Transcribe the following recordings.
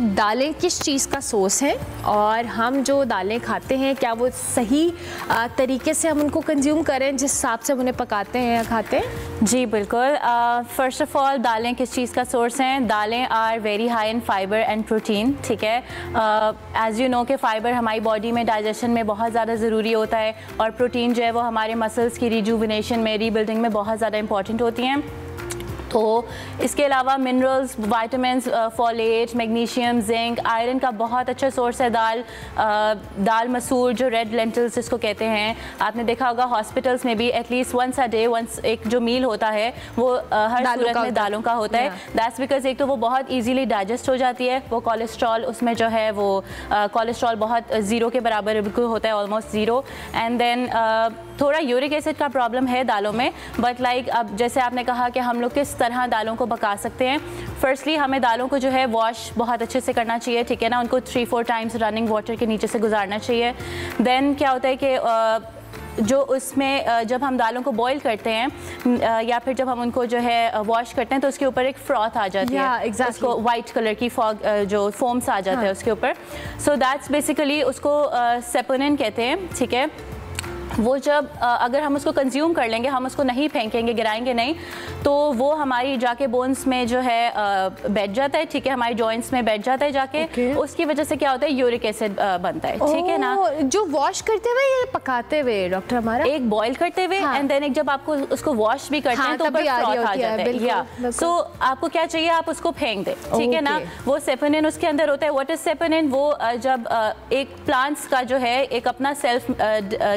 दालें किस चीज़ का सोर्स है और हम जो दालें खाते हैं क्या वो सही तरीके से हम उनको कंज्यूम करें जिस हिसाब से हम उन्हें पकाते हैं या खाते हैं? जी बिल्कुल। फ़र्स्ट ऑफ़ ऑल दालें किस चीज़ का सोर्स हैं? दालें are very high in fibre and protein, ठीक है। एज़ यू नो कि फ़ाइबर हमारी बॉडी में डाइजेशन में बहुत ज़्यादा ज़रूरी होता है और प्रोटीन जो है वो हमारे मसल्स की रिजुविनेशन में, रीबिल्डिंग में बहुत ज़्यादा इंपॉर्टेंट होती हैं। तो इसके अलावा minerals, vitamins, folate, magnesium, zinc, iron का बहुत अच्छा सोर्स है दाल मसूर, जो रेड लेंटिल्स जिसको कहते हैं। आपने देखा होगा हॉस्पिटल्स में भी एटलीस्ट वंस अ डे एक जो मील होता है वो हर सूरत में दालों का होता है। दैट्स बिकॉज एक तो वो बहुत ईजीली डाइजेस्ट हो जाती है, वो कोलेस्ट्रॉल उसमें जो है वो कोलेस्ट्रॉल बहुत ज़ीरो के बराबर बिल्कुल होता है, ऑलमोस्ट ज़ीरो। एंड देन थोड़ा यूरिक एसिड का प्रॉब्लम है दालों में, बट लाइक अब जैसे आपने कहा कि हम लोग किस तरह दालों को पका सकते हैं। फर्स्टली हमें दालों को जो है वॉश बहुत अच्छे से करना चाहिए, ठीक है ना। उनको 3-4 टाइम्स रनिंग वाटर के नीचे से गुजारना चाहिए। देन क्या होता है कि जो उसमें जब हम दालों को बॉईल करते हैं या फिर जब हम उनको जो है वॉश करते हैं तो उसके ऊपर एक फ्रॉथ आ जाती है, उसको वाइट कलर की जो फोम्स आ जाता है उसके ऊपर। सो दैट्स बेसिकली उसको सेपोनिन कहते हैं, ठीक है। वो जब अगर हम उसको कंज्यूम कर लेंगे, हम उसको नहीं फेंकेंगे, गिराएंगे नहीं, तो वो हमारी जाके बोन्स में जो है बैठ जाता है, ठीक है, हमारे जॉइंट्स में बैठ जाता है जाके। उसकी वजह से क्या होता है, यूरिक एसिड बनता है, ठीक है ना। जो वॉश करते हुए या पकाते हुए डॉक्टर हमारा? एक बॉईल करते हुए एंड देन एक जब आपको उसको वॉश भी करते हैं तो ऊपर फ्रॉथ आ जाता है। या सो आपको क्या चाहिए, आप उसको फेंक दें, ठीक है ना। वो सेपोनिन उसके अंदर होता है। What is saponin? वो जब एक प्लांट्स का जो है एक अपना सेल्फ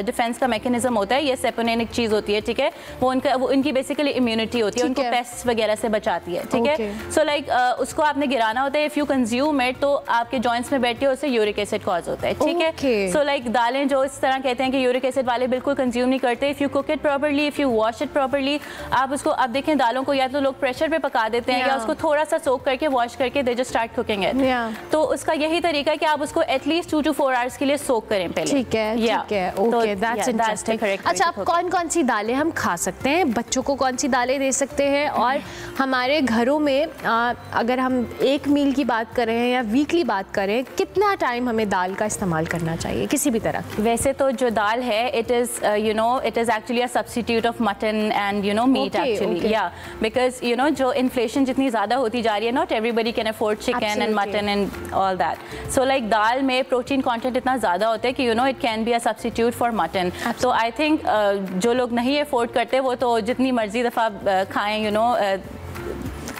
डिफेंस मैकेनिज्म होता है, ये सेपोनिन एक चीज होती है, ठीक है। वो उनकी बेसिकली इम्यूनिटी होती है, उनको पेस्ट वगैरह से बचाती है, ठीक है। सो लाइक उसको आपने गिराना होता है। इफ यू कंज्यूम इट तो आपके जॉइंट्स में बैठ के उससे यूरिक एसिड कॉज होता है, ठीक है। सो लाइक दालें जो इस तरह कहते हैं कि यूरिक एसिड वाले बिल्कुल कंज्यूम नहीं करते। If you cook it properly, if you wash it properly, आप उसको अब देखें दालों को या तो लोग प्रेशर पे पका देते हैं या उसको थोड़ा सा सोक करके वॉश करके they just start cooking it. तो उसका यही तरीका है कि आप उसको एटलीस्ट 2 to 4 आवर्स के लिए सोक करें पहले, ठीक है, ठीक है। Okay, that's interesting. अच्छा, आप कौन कौन सी दालें हम खा सकते हैं, बच्चों को कौन सी दालें दे सकते हैं, और हमारे घरों में अगर हम एक मील की बात करें या वीकली बात करें, कितना टाइम हमें दाल का इस्तेमाल करना चाहिए किसी भी तरह की? वैसे तो जो दाल है it is actually a substitute of mutton and meat actually, या बिकॉज जो इन्फ्लेशन जितनी ज़्यादा होती जा रही है, not everybody can afford chicken and mutton and all that. So like दाल में प्रोटीन कंटेंट इतना ज़्यादा होता है कि it can be a substitute for mutton. तो आई थिंक जो लोग नहीं अफोर्ड करते वो तो जितनी मर्जी दफ़ा खाएं,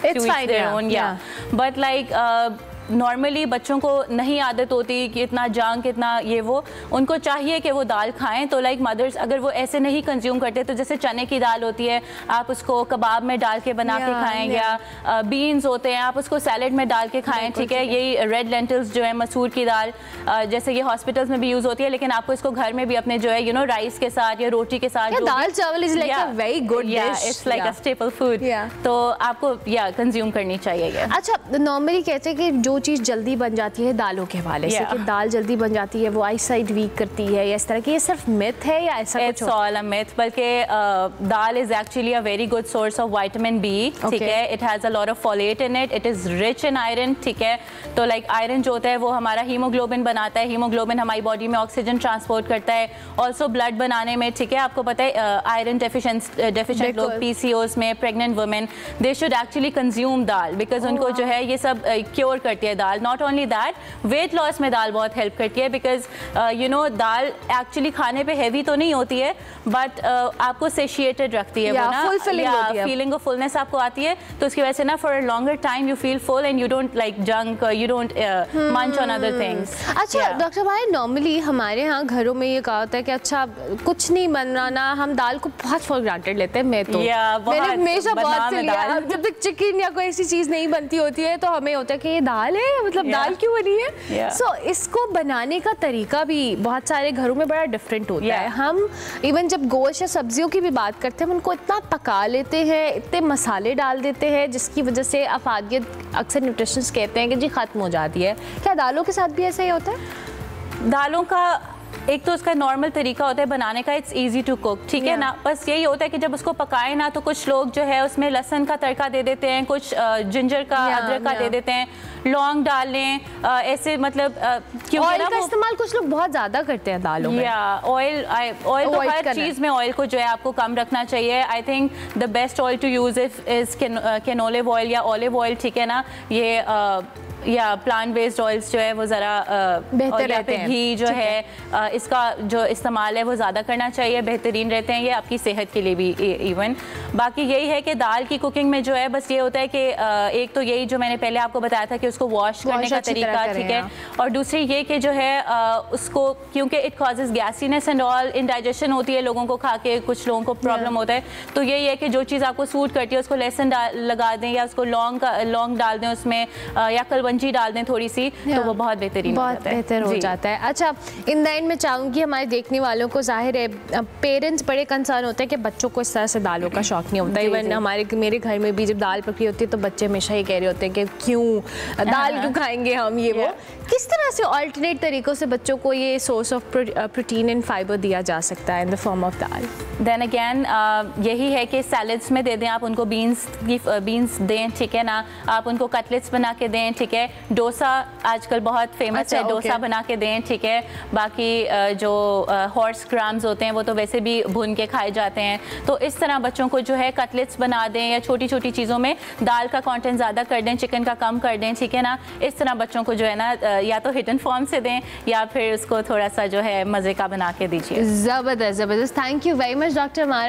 It's fine, yeah. But like normally बच्चों को नहीं आदत होती कि इतना जंक, इतना ये वो, उनको चाहिए कि वो दाल खाएं। तो लाइक मदर्स अगर वो ऐसे नहीं कंज्यूम करते तो जैसे चने की दाल होती है, आप उसको कबाब में डाल के बना के खाएं, या बीन्स होते हैं आप उसको सैलेड में डाल के खाएं, ठीक है। यही रेड लेंटिल्स जो है मसूर की दाल, जैसे ये हॉस्पिटल्स में भी यूज़ होती है, लेकिन आपको इसको घर में भी अपने जो है राइस के साथ या रोटी के साथ, दाल चावल is like a very good dish, it's like a staple food, तो आपको कंज्यूम करनी चाहिए। अच्छा, नॉर्मली कहते हैं कि जो चीज़ जल्दी बन जाती है दालों के हवाले से, कि दाल जल्दी बन जाती है वो आई साइड वीक करती है, या इस तरह की, ये सिर्फ मिथ है या ऐसा कुछ? इट्स ऑल अ मिथ, बल्कि dal is actually a very good source of vitamin B, ठीक है। It has a lot of folate in it, it is rich in iron, ठीक है। तो लाइक आयरन जो होता है वो हमारा हीमोग्लोबिन बनाता है, हीमोग्लोबिन हमारी बॉडी में ऑक्सीजन ट्रांसपोर्ट करता है, ऑल्सो ब्लड बनाने में, ठीक है। आपको पता है आयरन डेफिशिएंट लोग, पीसीओस में, pregnant women, they should actually consume dal, because उनको जो है ये सब क्योर करती है दाल। Not only that, weight loss में दाल बहुत हेल्प करती है, बिकॉज दाल एक्चुअली खाने पे हैवी तो नहीं होती है, बट आपको सेशिएटेड रखती है, वो ना फीलिंग ऑफ फुलनेस आपको आती है, तो उसकी वजह से ना for a longer time you feel full and you don't like junk, you don't मंच ऑन अदर थिंग्स। अच्छा डॉक्टर भाई, नॉर्मली हमारे यहाँ घरों में ये कहा होता है कि अच्छा कुछ नहीं बनाना, हम दाल को बहुत फॉर ग्रांटेड लेते हैं। मैं तो मैंने हमेशा बहुत से लिया, जब तक चिकन या कोई ऐसी चीज़ नहीं बनती होती है तो हमें होता है कि ये दाल है, मतलब दाल क्यों बनी है। सो इसको बनाने का तरीका भी बहुत सारे घरों में बड़ा डिफरेंट होता है। हम इवन जब गोश्त या सब्जियों की भी बात करते हैं, हम उनको इतना पका लेते हैं, इतने मसाले डाल देते हैं, जिसकी वजह से अफादियत अक्सर न्यूट्रिशनिस्ट कहते हैं कि जी खत्म हो जाती है। क्या दालों के साथ भी ऐसा ही होता है? दालों का एक तो उसका नॉर्मल तरीका होता है बनाने का, इट्स इजी टू कुक, ठीक है ना। बस यही होता है कि जब उसको पकाए ना तो कुछ लोग जो है उसमें लहसुन का तड़का दे देते हैं, कुछ जिंजर का अदरक का दे देते हैं, लौंग डाल लें, ऐसे मतलब ऑयल का इस्तेमाल कुछ लोग बहुत ज्यादा करते हैं दालों में। ऑयल तो हर चीज में ऑयल को जो है आपको कम रखना चाहिए। I think the best oil to use is canola oil या ऑलिव ऑयल, ठीक है ना। ये या प्लांट बेस्ड ऑयल्स जो है वो ज़रा बेहतर रहते हैं। घी जो है इसका जो इस्तेमाल है वो ज़्यादा करना चाहिए, बेहतरीन रहते हैं ये आपकी सेहत के लिए भी इवन। बाकी यही है कि दाल की कुकिंग में जो है बस ये होता है कि एक तो यही जो मैंने पहले आपको बताया था कि उसको वॉश करने का तरीका, ठीक है। और दूसरी ये कि जो है उसको क्योंकि it causes gassiness and all, indigestion होती है लोगों को खा के, कुछ लोगों को प्रॉब्लम होता है। तो यही है कि जो चीज़ आपको सूट करती है उसको लहसुन लगा दें या उसको लौंग डाल दें उसमें, या कलवंजी डाल दें थोड़ी सी, तो वो बहुत बेहतरीन बेहतर हो जाता है। अच्छा, इन द एंड में चाहूँगी हमारे देखने वालों को, जाहिर है पेरेंट्स बड़े कंसर्न होते हैं कि बच्चों को इस तरह से दालों का शौक नहीं होता। इवन मेरे घर में भी जब दाल पकड़ी होती है तो बच्चे हमेशा ही कह रहे होते हैं कि क्यों दाल क्यों खाएंगे हम, ये वो। किस तरह से अल्टरनेट तरीकों से बच्चों को ये source of protein and fibre दिया जा सकता है in the form of dal? Then again यही है कि सैलड्स में दे दें आप उनको, बीन्स दें, ठीक है ना। आप उनको कटलेट्स बना के दें, ठीक है। डोसा आजकल बहुत फेमस है, डोसा बना के दें, ठीक है। बाकी जो हॉर्स ग्राम्स होते हैं वो तो वैसे भी भून के खाए जाते हैं। तो इस तरह बच्चों को जो है कटलेट्स बना दें या छोटी छोटी चीज़ों में दाल का कंटेंट ज़्यादा कर दें, चिकन का कम कर दें, ठीक है ना। इस तरह बच्चों को जो है ना या तो हिडन फॉर्म से दें या फिर उसको थोड़ा सा जो है मज़े का बना के दीजिए। ज़बरदस्त ज़बरदस्त, thank you very much doctor मारा।